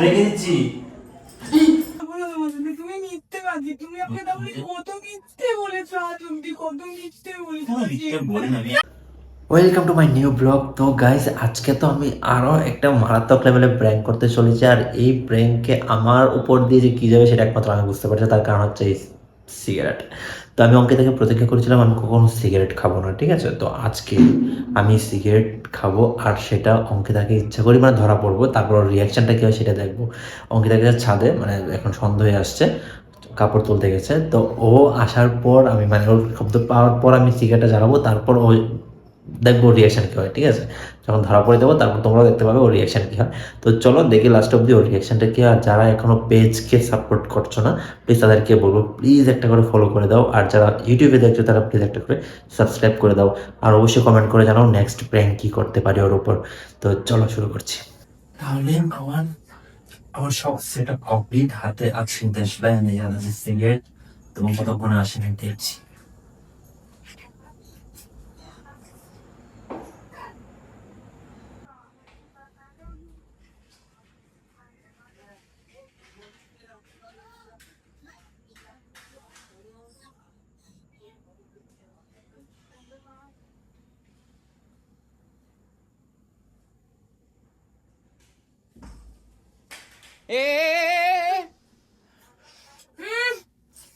রেখে দিচ্ছি। তুমি মিথ্যেবাদী, তুমি আমাকে তাহলে কত মিথ্যে বলেছো আজ অব্দি, কত মিথ্যে বলেছো। Welcome to my new blog. তো গাইস, আজকে তো আমি আরও একটা মারাত্মক লেভেলে প্র্যাঙ্ক করতে চলেছি। আর এই প্র্যাঙ্কে আমার উপর দিয়ে যে কী যাবে সেটা একমাত্র আমি বুঝতে পারছি। তার কারণ হচ্ছে এই সিগারেট। তো আমি অঙ্কিতাকে প্রতিজ্ঞা করেছিলাম আমি কখনো সিগারেট খাবো না, ঠিক আছে? তো আজকে আমি সিগারেট খাবো, আর সেটা অঙ্কিতাকে ইচ্ছা করি মানে ধরা পড়বো। তারপর রিয়াকশানটা কী হয় সেটা দেখবো। অঙ্কিতাকে ছাদে, মানে এখন সন্ধ্যা হয়ে আসছে, কাপড় তুলতে গেছে। তো ও আসার পর আমি, মানে ওর শব্দ পাওয়ার পর আমি সিগারেটটা জ্বালাবো, তারপর ও দেখবো রিয়াকশান কী হয়, ঠিক আছে? যখন ধরা পড়ে দেবো তারপর তোমরাও দেখতে পাবে ওর রিয়াকশান কী হয়। তো চলো দেখি লাস্ট অব্দি ওর রিয়াকশানটা কী হয়। আর যারা এখনও পেজকে সাপোর্ট করছো না, প্লিজ তাদেরকে বলবো প্লিজ একটা করে ফলো করে দাও। আর যারা ইউটিউবে দেখছো তারা প্লিজ একটা করে সাবস্ক্রাইব করে দাও। আর অবশ্যই কমেন্ট করে জানাও নেক্সট প্র্যাঙ্ক কী করতে পারি ওর উপর। তো চলো শুরু করছি। তাহলে আমার সব সেট আপ কমপ্লিট, হাতে আছে দেশলাই, আছে সিগারেট। তোমার কতক্ষণে আসে আমি দেখছি।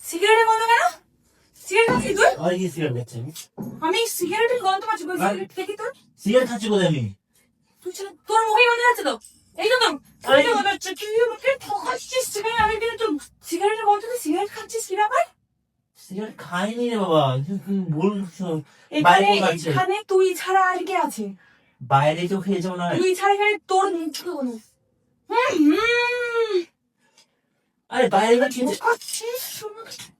সিগারেটের গন্ধ কেন? সিগারেট খাচ্ছি তুই? আর কি সিগারেট খাচ্ছি আমি? আমি সিগারেটের গন্ধ পাচ্ছি, কোন সিগারেট থেকে তোর? সিগারেট খাচ্ছি কোথায় আমি? তুই ছেলে, তোর মুখে গন্ধ যাচ্ছে তো, এই তো তুই তো মনে হচ্ছে তুই আমাকে ঠকাচ্ছিস। সিগারেট আমি কিন্তু তোর সিগারেটের গন্ধ, তুই সিগারেট খাচ্ছিস কি ব্যাপার? সিগারেট খাইনি রে বাবা, বলছো এখানে বাইরে খাচ্ছে। এখানে তুই ছাড়া আর কে আছে? বাইরে তো খেয়ে যাও না। তুই ছাড়া এখানে তোর মুখ বলো। আরে বাইরে না খেয়ে ঠকাচ্ছিস,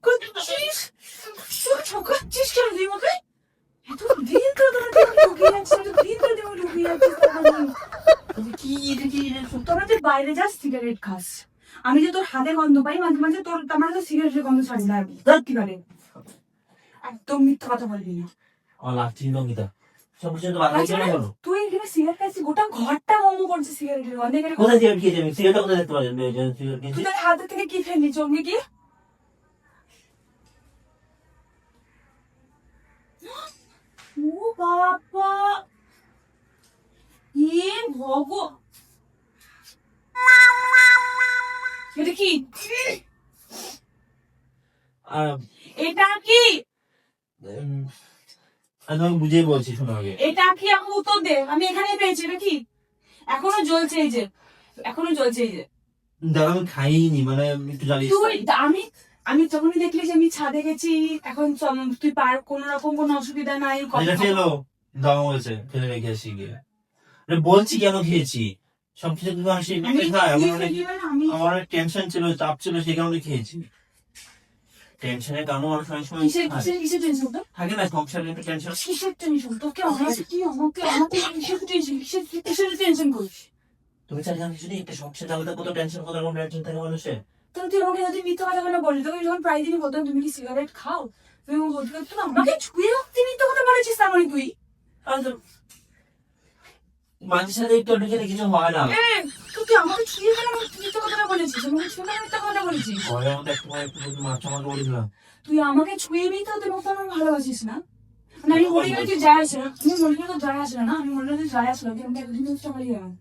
ঠকাচ্ছিস, ঠকাচ্ছিস কেন তুই আমাকে? এতদিন তো তোরা ঢুকিয়ে যাচ্ছিস, এতদিন তো তোরা ঢুকিয়ে যাচ্ছিস। কি এটা কি তোরা যে বাইরে যাস সিগারেট খাস, আমি যে তোর হাতে গন্ধ পাই মাঝে মাঝে, তোর আমার তো সিগারেটের গন্ধ ছাড়ি না কি পারে। একদম মিথ্যা কথা বলবি না। আমার লাগছে অঙ্কিতা, সব কিছু তো বাধা দিচ্ছে না কেন? তুই এখানে সিগারেট খাচ্ছিস, গোটা ঘরটা গন্ধ করছে সিগারেটের গন্ধ। এখানে কোথায় সিগারেট খেয়েছি আমি? সিগারেট কোথায় দেখতে পারেন সিগারেট তুই খেয়েছি? তোর হাতে থেকে কি ফেললি চমকে কি? ও বাবা, এ ভগ, এটা কি? এটা কি? আমি তোমাকে বুঝিয়ে বলছি, শোনো আগে। এটা কি? আমাকে উত্তর দে, আমি এখানেই পেয়েছি। এটা কি? এখনো জ্বলছে এই যে, এখনো জ্বলছে এই যে। দাদা আমি খাইনি, মানে একটু জানিস তুই আমি আমি যখনই দেখলি যে আমি ছাদে গেছি, এখন তুই পার কোন রকম কোনো অসুবিধা নাই। এটা ফেলো, দাম হয়েছে, ফেলে রেখে আসি গিয়ে। বলছি কেন খেয়েছি, সবকিছু কিন্তু আমি সেই খাই। আমার অনেক টেনশন ছিল, চাপ ছিল, সেই কারণে খেয়েছি। টেনশনের কারণে অনেক সময় কিসের টেনশন তো? থাকে না সংসারের একটা টেনশন। কিসের টেনশন তোকে? আমাকে কিসের টেনশন? কিসের টেনশন করিস? তুমি চাই জানিস যদি একটা সংসার চালাতে কত টেনশন, কত রকম টেনশন থাকে মানুষের। তাহলে তুই আমাকে যদি মিথ্যা কথা কেন বলি? তোকে যখন প্রায় দিনই বলতাম তুমি কি সিগারেট খাও, তুমি বলতে পারতো না আমাকে ছুঁয়ে রাখতে। মিথ্যা কথা বলেছিস তার মানে তুই? মানুষের সাথে একটু ঢুকে কিছু হয় না। তুই আমাকে ছুঁয়ে ফেলে মিথ্যা কথাটা বলেছিস, আমাকে ছুঁয়ে ফেলে মিথ্যা কথা বলেছিস। ঘরের মধ্যে একটু মাছ আমাকে বলেছিলাম। তুই আমাকে ছুঁয়ে নিতে হতে মতো আমার ভালোবাসিস না? মানে আমি মরে গেলে তুই যায় আসে না, আমি মরে গেলে তো যায় আসে না। আমি মরে গেলে যায় আসলো, তুই আমাকে একদিন চলে যাবেন।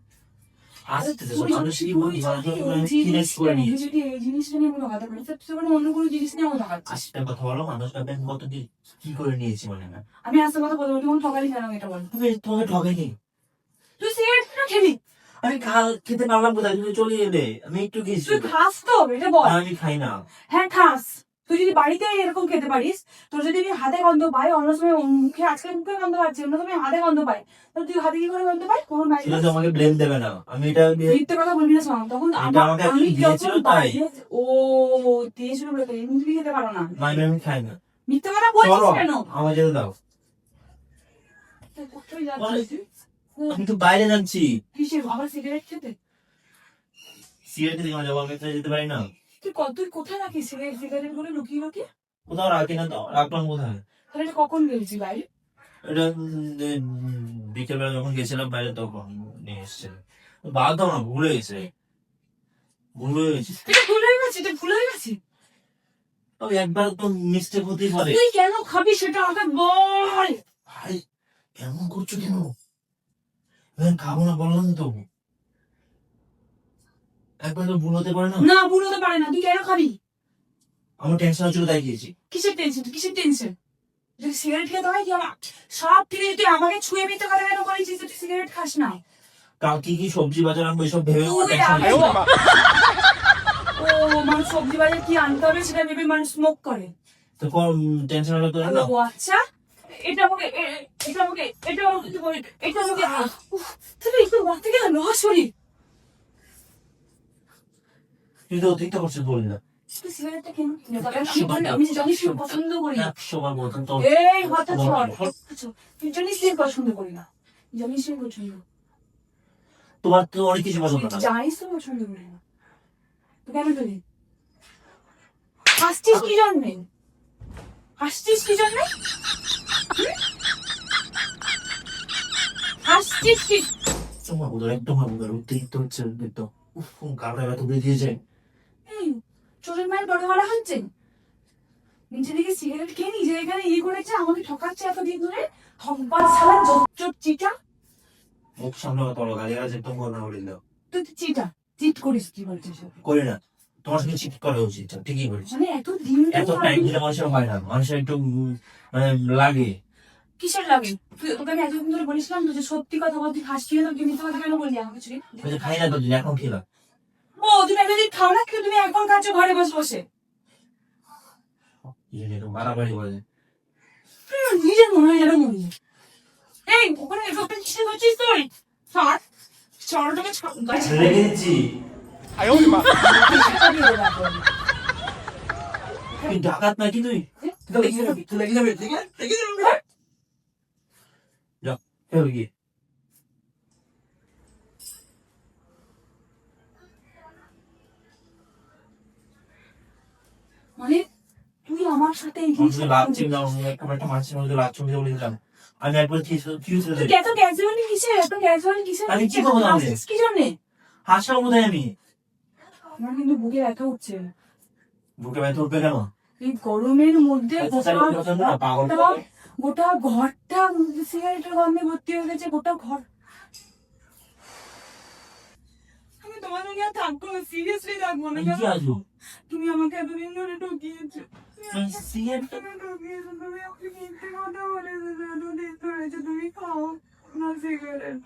কথা বলো, মানুষ কি করে নিয়েছি মানে না। আমি আসতে কথা বলবো, তুমি ঠকালি কেন এটা বল? তোমাকে ঠকাইনি। তুই সিগারেট খেলি? আমি খেতে পারলাম কোথায়? তুমি চলে এলে, আমি একটু খেয়েছি। তুই খাস তো এটা বল। আমি খাই না। হ্যাঁ খাস। তুই যদি বাড়িতে এরকম খেতে পারিস, তোর যদি আমি হাতে গন্ধ পাই, অন্য সময় মুখে, আজকে মুখে গন্ধ পাচ্ছি, অন্য সময় হাতে গন্ধ পাই, তাহলে তুই হাতে কি করে গন্ধ পাই? কোনো নাই। আমাকে ব্লেম দেবে না, আমি এটা মিথ্যে কথা বলবি না শোন। তখন আমি যখন ও দিয়েছিল বলে তো এমনি খেতে পারো না। আমি খাই না। মিথ্যে কথা বলছিস কেন? আমার যেতে দাও। কোথায় যাচ্ছিস তুই? আমি তো বাইরে যাচ্ছি। কিসের? আবার সিগারেট খেতে? সিগারেট খেতে যাবো, আমি যেতে পারি না। তুই কোথায় রাখিস সিগারেট গুলো লুকিয়ে লুকিয়ে? কোথাও রাখি না তো, রাখলাম কোথায়? তাহলে এটা কখন গেছিস বাইরে? এটা বিকেলবেলা যখন গেছিলাম বাইরে তখন নিয়ে এসছে। বাদ দাও না, ভুলে গেছে। ভুল হয়ে গেছে। এটা ভুল হয়ে গেছে, এটা ভুল হয়ে গেছে। তবে একবার তো মিস্টেক হতেই পারে। তুই কেন খাবি সেটা আমাকে বল। ভাই এমন করছো কেন? এখন খাবো না বললাম তো। একবার তো ভুল হতে পারে না। না, ভুল হতে পারে না। তুই কেন খাবি? আমার টেনশন হচ্ছিল তাই খেয়েছি। কিসের টেনশন? কিসের টেনশন? যদি সিগারেট খেতে হয়, তুই আমার সব ঠিক আছে, তুই আমাকে ছুঁয়ে মিথ্যে কথা কেন বলেছিস যে তুই সিগারেট খাস না? কালকে কি সবজি বাজার আনবো এসব ভেবে আমার তুই টেনশন আগে- হচ্ছে। ও মানুষ সবজি বাজার কি আনতে হবে সেটা ভেবে মানুষ স্মোক করে। তো কম টেনশন হলে তো না। ও আচ্ছা, এটা আমাকে এটা আমাকে এটা আমাকে কি বলে, এটা আমাকে উফ, তুমি একটু মাথা গেল না শরীর। তুই তো অতিরিক্ত করছিস বলি না। তুই সিগারেটটা কেন কিনে খাবি? আমি জানিস তুই পছন্দ করি না। 100 বার বলতাম তো। এই হঠাৎ তুই জানিস তুই পছন্দ করি না, জানিস তুই পছন্দ, তোমার তো অনেক কিছু পছন্দ না। জানিস তুই পছন্দ করি না, তো কেন করি? হাসছিস কি জন্যে? হাসছিস কি জন্যে? হাসছিস কি? তোমার বোধ একদম অতিরিক্ত হচ্ছে একদম। উফ গালটা এত বেরিয়েছে। এই, চোরের মায়ের বড় গলা হচ্ছে। নিজে থেকে সিগারেট খেয়ে নিজে এখানে ইয়ে করেছে, আমাকে ঠকাচ্ছে এতদিন ধরে। হকবাজ শালা চোর চিটা। মুখ সামনে কথা বলো, গালি গাছ একদম করো না বলে দাও। তুই তো চিটা, চিট করিস কি বলছিস? করি না, তোমার সঙ্গে চিট করা উচিত, ঠিকই করেছি। মানে এত দিন এত টাইম দিলে মানুষের হয় না, মানুষের একটু মানে লাগে। কিসের লাগে? তোকে আমি এতদিন ধরে বলেছিলাম তো যে সত্যি কথা বলতে হাসছি না, তুমি মিথ্যা কথা কেন বললি আমাকে? ওই যে খাই না তো দিন, এখন খেলাম। ও তুমি এতদিন খাও না, কিন্তু তুমি এখন খাচ্ছ ঘরে বসে বসে। বাড়াবাড়ি বলে। নিজের মনে হয় যেন মনে হয়। এই ওখানে এসব কিসে করছিস তুই? ছাড়, চড়টাকে রেখে দিচ্ছি। তুই ডাকাত নাকি তুই? তুই লেগে যাবি, তুই লেগে যাবি, ঠিক আছে? লেগে যাবি। যাও, খেয়ে গিয়ে। মানে তুই আমার সাথে এই আমি জিনিসটা লাভ চিম দাও, একটা মাছের মধ্যে লাভ চিম দিয়ে বলে দিলাম। আমি একবার ফিউজ হয়ে তুই এত ক্যাজুয়ালি কিসের, এত ক্যাজুয়ালি কিসের? আমি কি করবো তাহলে? হাসছিস কি জন্যে? হাসার মধ্যে আমি আমার কিন্তু বুকে ব্যথা উঠছে। বুকে ব্যথা উঠবে কেন? এই গরমের মধ্যে পাগল গোটা ঘরটা সিগারেটের গন্ধে ভর্তি হয়ে গেছে, গোটা ঘর। আমি তোমার সঙ্গে আর থাকবো না, সিরিয়াসলি থাকবো না। কি আসবো? তুমি আমাকে এতদিন ধরে ঠকিয়েছো। সিগারেট তুমি ঠকিয়েছো, তুমি আমাকে মিথ্যে কথা বলেছো, এতদিন ধরেছো তুমি খাও না সিগারেট।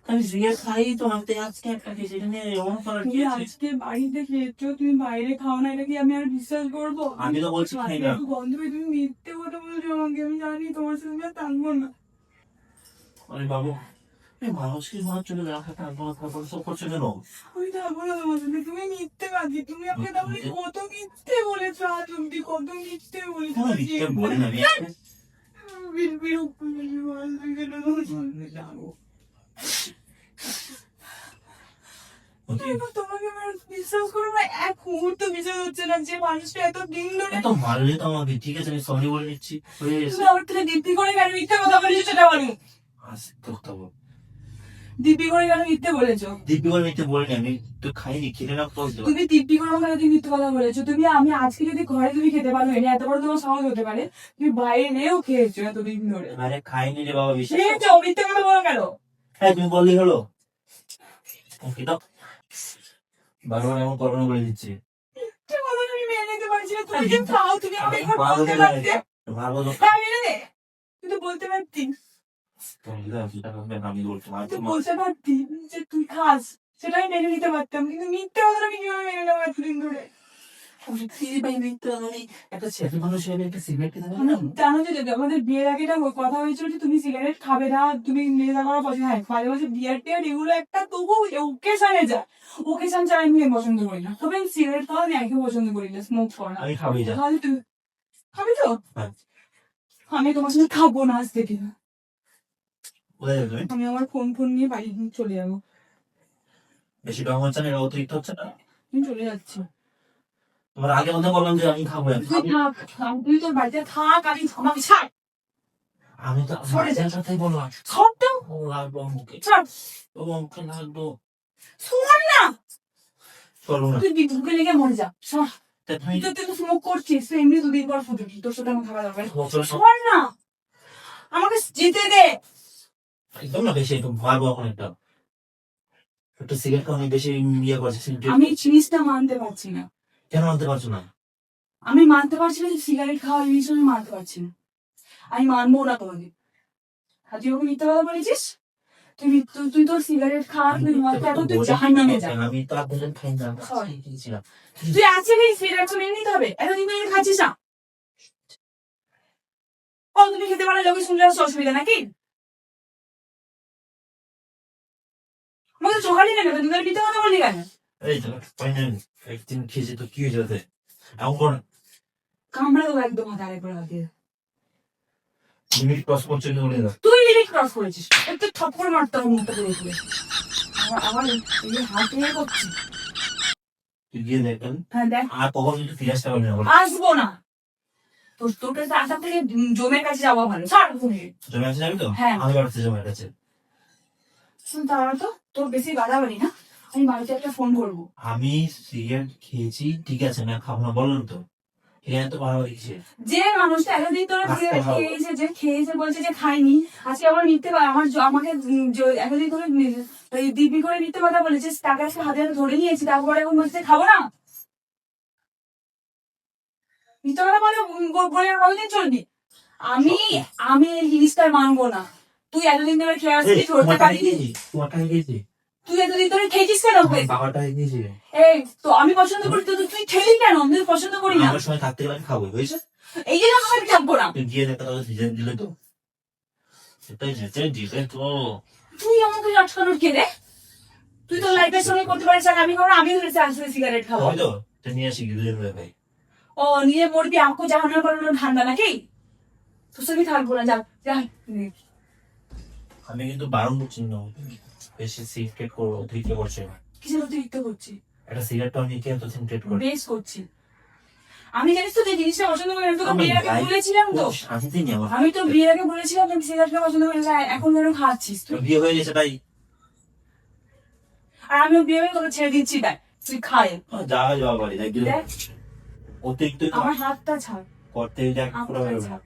আমি সিগারেট খাই তো, আমি তো আজকে একটা খেয়েছি, এটা নিয়ে এমন করার কি তুমি আছে? আজকে বাড়িতে খেয়েছো, তুমি বাইরে খাও না, এটা কি আমি আর বিশ্বাস করবো? আমি তো বলছি খাই না। গন্ধ পেয়ে তুমি মিথ্যে কথা বলছো আমাকে, আমি জানি তোমার সঙ্গে আর থাকবো না। আরে বাবু, এই মানুষকে মনে চলে রাখা থাকবো না, তারপর সব করছে কেন? আমি থাকবো না তোমার সঙ্গে, তুমি মিথ্যে বাজি, তুমি আমাকে তাহলে কত মিথ্যে বলেছো আজ অব্দি, কত মিথ্যে বলেছো। কোনো মিথ্যে বলি না আমি। বিরক্ত লাগে বল, তুই কেন তোমার সঙ্গে যাবো? তোমাকে আমার বিশ্বাস করো না, এক মুহূর্ত বিশ্বাস হচ্ছে না যে মানুষটা এত দিন ধরে। এত মারলে তো আমাকে, ঠিক আছে আমি সরি বলে নিচ্ছি, হয়ে গেছে। তুমি আমার থেকে দিব্যি করে কেন মিথ্যে কথা বলেছো সেটা বলো। আস্তে কথা বল। দিব্যি করে কেন মিথ্যে বলেছো? দিব্যি করে মিথ্যে বলিনি আমি, তো খাইনি, খেলে না তো। তুমি দিব্যি করে আমাকে তুমি মিথ্যে কথা বলেছো। তুমি আমি আজকে যদি ঘরে তুমি খেতে পারো না, এত বড় তোমার সাহস হতে পারে, তুমি বাইরেও খেয়েছো এতদিন ধরে। আরে খাইনি রে বাবা, বিশ্বাস। খেয়েছো, মিথ্যে কথা বলো কেন? হ্যাঁ তুমি বললেই হলো। ওকে দাও, বারবার এমন করোনা বলে দিচ্ছি। মিথ্যে কথা আমি মেনে নিতে পারছি না। তুমি যে খাও, তুমি আমাকে একবার ভালো বলতে করে পারতে। ভালো তো। হ্যাঁ, মেনে নে। তুই তো বলতে পারতি, আমি বলছি তুই বলতে পারতি যে তুই খাস, সেটাই মেনে নিতে পারতাম, কিন্তু মিথ্যে কথা আমি কিভাবে মেনে নেবো এতদিন ধরে? একটা ছেলে মানুষ হিসেবে একটা সিগারেট খেতে পারি না? জানো যে যদি আমাদের বিয়ের আগে একটা কথা হয়েছিল যে তুমি সিগারেট খাবে না, তুমি নেশা করা পছন্দ, হ্যাঁ মাঝে মাঝে বিয়ার টিয়ার এগুলো একটা তবু ওকেশনে যায়, ওকেশন ছাড়া আমি পছন্দ করি না। তবে আমি সিগারেট খাওয়া আমি একই পছন্দ করি না, স্মোক করা। আমি খাবি না। তাহলে তুই খাবি তো? হ্যাঁ। আমি তোমার সাথে খাবো না আজ থেকে। কোথায় যাবে তুমি? আমি আমার ফোন নিয়ে বাড়ি চলে যাবো। বেশি ডং হচ্ছে না, এটা অতিরিক্ত হচ্ছে না? আমি চলে যাচ্ছি। তোমার আগে কথা বললাম যে আমি খাবো না। তুই থাক, তুই তোর বাড়িতে থাক, আমি আমাকে ছাড়। আমি তো মাঝের কথাই বললাম। সবটা ও লাগবো মুখে, ছাড়, ও মুখে লাগবো। শোন না। করবো না। তুই বুকে লেগে মরে যা সর। তা তুমি তুই তো স্মোক করছিস, তুই এমনি 2 দিন পর ফুটবি, তোর সাথে আমার থাকা দরকার নেই। বছর সর না, আমাকে যেতে দে। একদম না বেশি একটু মারবো এখন একটু সিগারেট অনেক বেশি ইয়ে করছে cigarette। আমি জিনিসটা মানতে পারছি না, কেন আনতে পারছো না? আমি মানতে পারছি না যে সিগারেট খাওয়া জিনিস আমি মানতে পারছি না, আমি মানবো না তোমাকে। আর তুই ওকে মিথ্যা কথা বলেছিস, তুই তোর সিগারেট খা, তুই মদ খা, এখন তুই জাহান্নামে যা। আমি তো আপনাদের খাই না, Sorry. খেয়েছিলাম। তুই আজকে এই সিগারেট মেনে নিতে হবে, এতদিন ধরে খাচ্ছিস না। ও তুমি খেতে পারলে লোকে শুনলে আসতে অসুবিধা নাকি? আমাকে চোখালি না কেন, তুমি তোর মিথ্যা কথা বললি কেন? এই তো ফাইনাল একদিন খেয়েছি তো কি হয়ে যাবে এমন কোন কামড়া দেবো একদম হাতে আরেকবার হাতে। লিমিট ক্রস করছে না বলে দাও। তুই লিমিট ক্রস করেছিস, একটু ঠপ করে মারতে হবে মুখটা করে তুলে। আমার এই হাত নিয়ে করছি। তুই গিয়ে দেখেন হ্যাঁ দেখ, আর কখন কিন্তু ফিরে আসতে পারবি না বলে। আসবো না, তোর কাছে আসার থেকে জমের কাছে যাওয়া ভালো। ছাড় তুমি। জমে আছে যাবি তো? হ্যাঁ। আমি বাড়িতে জমে আছে। তারা তো তোর বেশি বাড়াবাড়ি না, আমি বাড়িতে একটা ফোন করবো। আমি সিগারেট খেয়েছি ঠিক আছে, না খাবো না বললাম তো, এখানে তো বাড়াবাড়ি কিসে? যে মানুষটা এতদিন তোর আস্তে খাও। খেয়েছে বলছে যে খাইনি, আজকে আমার মিথ্যে আমাকে এতদিন ধরে দিব্যি করে মিথ্যে কথা বলেছিস, তাকে আজকে হাতে হাতে ধরে নিয়েছি, তারপরে এখন বলছে খাবো না। মিথ্যে কথা বলে আর কতদিন চলবি? আমি এই জিনিসটা মানবো না। তুই এতদিন ধরে খেয়ে আসছিস, ধরতে পারিনি। তোমার টাকা খেয়েছি, তুই এতদিন ধরে খেয়েছিস কেন? বাবার টাকা খেয়েছি। এই তো আমি পছন্দ করি তো, তুই খেলি কেন? আমি তো পছন্দ করি না, আমার সময় থাকতে গেলে আমি খাবো, বুঝেছো? এই জন্য আমি থাকবো না। তুই গিয়ে দেখা তাহলে সিগারেট দিলে তো সেটাই যেটাই দিলে তো তুই আমাকে আটকানোর কে রে? তুই তো লাইফের সঙ্গে করতে পারিস, আর আমি করবো, আমি ধরেছি আসলে সিগারেট খাবো। হবে তো এটা নিয়ে আসি গিয়ে দুজন ভাই। ও নিজে মরবি, আমাকে জাহান্নামে করানোর ধান্দা নাকি? তোর সঙ্গে থাকবো না, যা যা। আমি কিন্তু বারণ করছি না বেশি সিগারেট করবো, অতিরিক্ত করছে। কিসের অতিরিক্ত করছি? একটা সিগারেট আমি খেয়ে তো সিগারেট করে বেশ করছি। আমি জানিস তো যে জিনিসটা পছন্দ করি, আমি তোকে বিয়ের আগে বলেছিলাম তো। শান্তি নেই আমার। আমি তো বিয়ের আগে বলেছিলাম তুমি সিগারেটটা পছন্দ করি না, এখন যেন খাচ্ছিস তুই। বিয়ে হয়ে গেছে তাই আর আমিও বিয়ে হয়ে তোকে ছেড়ে দিচ্ছি, তাই তুই খায়। যাওয়া যাওয়া বাড়ি দেখ দেখ অতিরিক্ত আমার হাতটা ছাড়, করতে দেখ পুরো হাতটা বেরোবে ছাড়,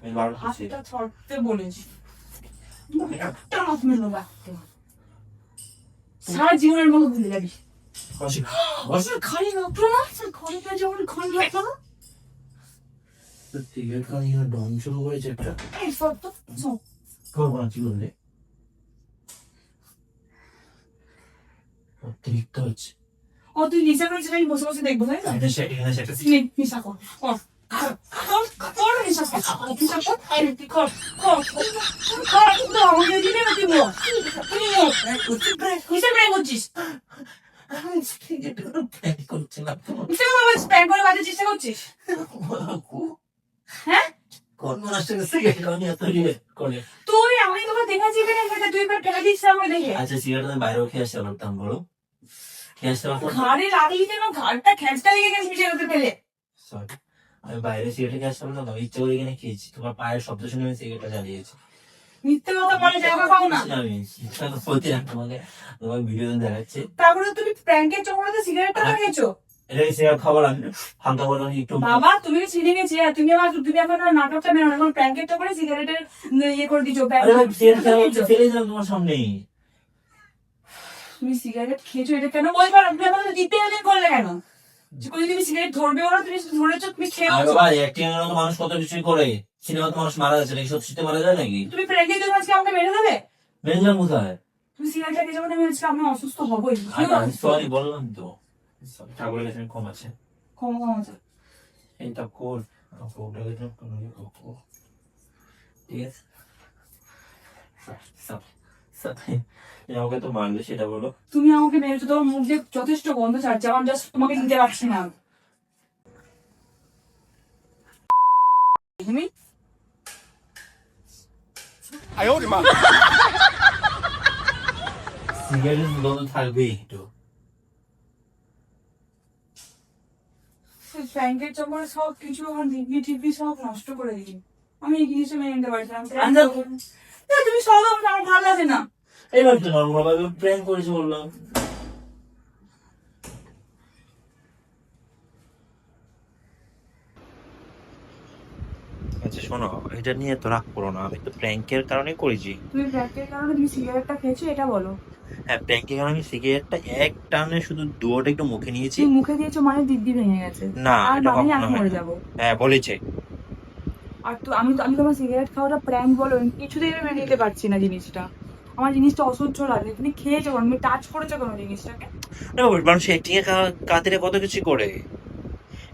আমি বারণ করছি। হাতটা ছাড়তে বলেছি। একটা হাত মেলো বা সারা জীবনের মতো ভুলে যাবি। বসি বসি খালি লাগতো না, ঘরে যেমন খালি লাগতো না। সিগারেট খাওয়া নিয়ে ডন শুরু করেছে একটা। এই সব তো সব। করবো না কি বললে অতিরিক্ত হচ্ছে। ও তুই নেশা করেছিস, আমি বসে বসে দেখবো, তাই না? এখানে সে একটা নে, নেশা কর, কর, কর, কর, নেশা কর, নেশা কর, এই তুই কর, কর, কর, কিন্তু আমাকে দিলে না তুই মর, তুই মর, কিসের প্রেম করছিস? আমি সিগারেট প্যাক করছিলাম তো কিসের কথা বলছিস? প্রেম করে বাঁচার চেষ্টা করছিস? হ্যাঁ? কোন মানুষটাকে সিগারেট খাওয়া নিয়ে তৈরি করে? তুই আমি তোকে দেখেছি এখানে খেতে, তুই এবার ফেলে দিচ্ছিস আমাকে দেখে। আচ্ছা সিগারেট আমি বাইরেও খেয়ে আসতে পারতাম বলো, খেয়ে আসতে পারতাম। ঘাড়ে লাগলি কেন? ঘাড়টা খেঁচটা লেগে গেছে মিশে ফেলে। সরি আমি বাইরে সিগারেট খেয়ে আসতে পারতাম না, ইচ্ছে করে এখানে খেয়েছি, তোমার পায়ের শব্দ শুনে আমি সিগারেটটা জ্বালিয়েছি। মিথ্যে কথা বলে জায়গা পাও না। আমি প্রতি তোমাকে তোমার ভিডিও দেখাচ্ছি। তারপরে তুমি প্র্যাঙ্কের চক্করে সিগারেটটা লাগিয়েছো। এটা সিগারেট খাবার আমি হালকা করে একটু বাবা তুমি ছিঁড়ে গেছে, তুমি এখন আর নাটকটা মেরো না, এখন প্র্যাঙ্কের চক্করে সিগারেটের ইয়ে করে দিচ্ছ। আরে ভাই সিগারেট খেয়ে হচ্ছে ফেলে দিলাম তোমার সামনেই। তুমি সিগারেট খেয়েছো, এটা কেন বলতে পারো? তুমি আমাকে দিতে করলে কেন? যে কোনো তুমি সিগারেট ধরবেও না, তুমি ধরেছো, তুমি আর খেয়েছো। বাবা অ্যাক্টিং এর মতো মানুষ কত কিছুই করে, সিনেমাতে মানুষ মারা যাচ্ছে নাকি সত্যিতে মারা যায় নাকি? তুমি প্র্যাঙ্কের জন্য আজকে আমাকে মেরে দেবে? মেরে যান কোথায়? তুমি সিগারেটটা খেয়েছো মানে আমি আজকে আমি অসুস্থ হবোই। আমি সরি বললাম তো, ঠাকুরের কাছে কম আছে। ক্ষমা ক্ষমা চাই। এইটা কর ওটাকে তো ঠিক আছে আমাকে তো মারলে সেটা বলো। তুমি আমাকে মেরেছো, তোমার মুখ দিয়ে যথেষ্ট গন্ধ ছাড়ছে, আমার জাস্ট তোমাকে নিতে পারছি না। তুমি সিগারেট গন্ধ থাকবেই একটু। প্র্যাঙ্কের চক্করে সব কিছু আমার দিব্যি টিভি সব নষ্ট করে দিই। আমি এই জিনিসটা মেনে নিতে পারছিলাম। তুমি সব আমার ভালো লাগে না। এবার তো নর্মাল ভাবে প্র্যাঙ্ক করেছি বললাম। আচ্ছা শোনো, এটা নিয়ে তো রাগ করো না, আমি তো প্র্যাঙ্কের কারণে করেছি। তুমি ব্র্যাকের কারণে তুমি সিগারেটটা খেয়েছো এটা বলো। হ্যাঁ, প্র্যাঙ্কের কারণে আমি সিগারেটটা এক টানে শুধু দুয়োটা একটু মুখে নিয়েছি। তুমি মুখে দিয়েছো মানে দিব্যি ভেঙে গেছে। না, আর এটা মানে কখনো আমি হয় মরে না। যাবো। হ্যাঁ বলেছে। আর তো আমি তোমার সিগারেট খাওয়াটা প্র্যাঙ্ক বলো, আমি কিছুতেই আমি মেনে নিতে পারছি না জিনিসটা। আমার জিনিসটা অসহ্য লাগে। তুমি খেয়েছো কেন, তুমি টাচ করেছো কেন জিনিসটাকে? না, মানুষ অ্যাক্টিং এর খাতিরে কত কিছু করে,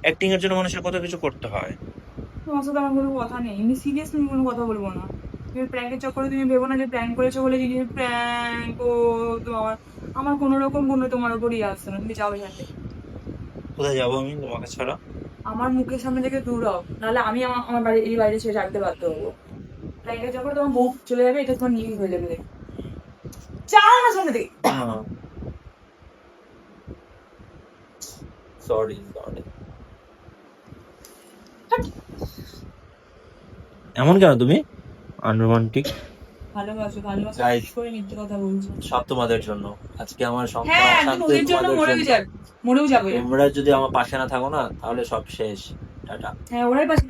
অ্যাক্টিং এর জন্য মানুষের কত কিছু করতে হয়। তোমার সাথে আমার কোনো কথা নেই, আমি সিরিয়াসলি কোনো কথা বলবো না। তুমি প্র্যাঙ্কের চক্করে তুমি ভেবো না যে প্র্যাঙ্ক করেছো বলে জিনিস প্র্যাঙ্ক। ও তো আমার কোনো রকম কোনো তোমার উপরই আসছে না, তুমি যাও এখান থেকে। কোথায় যাবো আমি তোমাকে ছাড়া? আমার মুখের সামনে থেকে দূর হও, নাহলে আমি আমার বাড়ি এই বাড়ি ছেড়ে রাখতে বাধ্য হবো। প্র্যাঙ্কের চক্করে তোমার বউ চলে যাবে, এটা তোমার নিয়ে হয়ে যাবে। যাও আমার সামনে থেকে। সরি। এমন কেন তুমি আনরোমান্টিক? ভালোবাসো Guys, করে মিথ্যে কথা বলছো। সব তোমাদের জন্য। আজকে আমার হ্যাঁ, আমি শান্তি ওদের জন্য তোমাদের জন্য। মরেও যাবো। তোমরা যদি আমার পাশে না থাকো না, তাহলে সব শেষ। টাটা। হ্যাঁ, ওরাই পাশে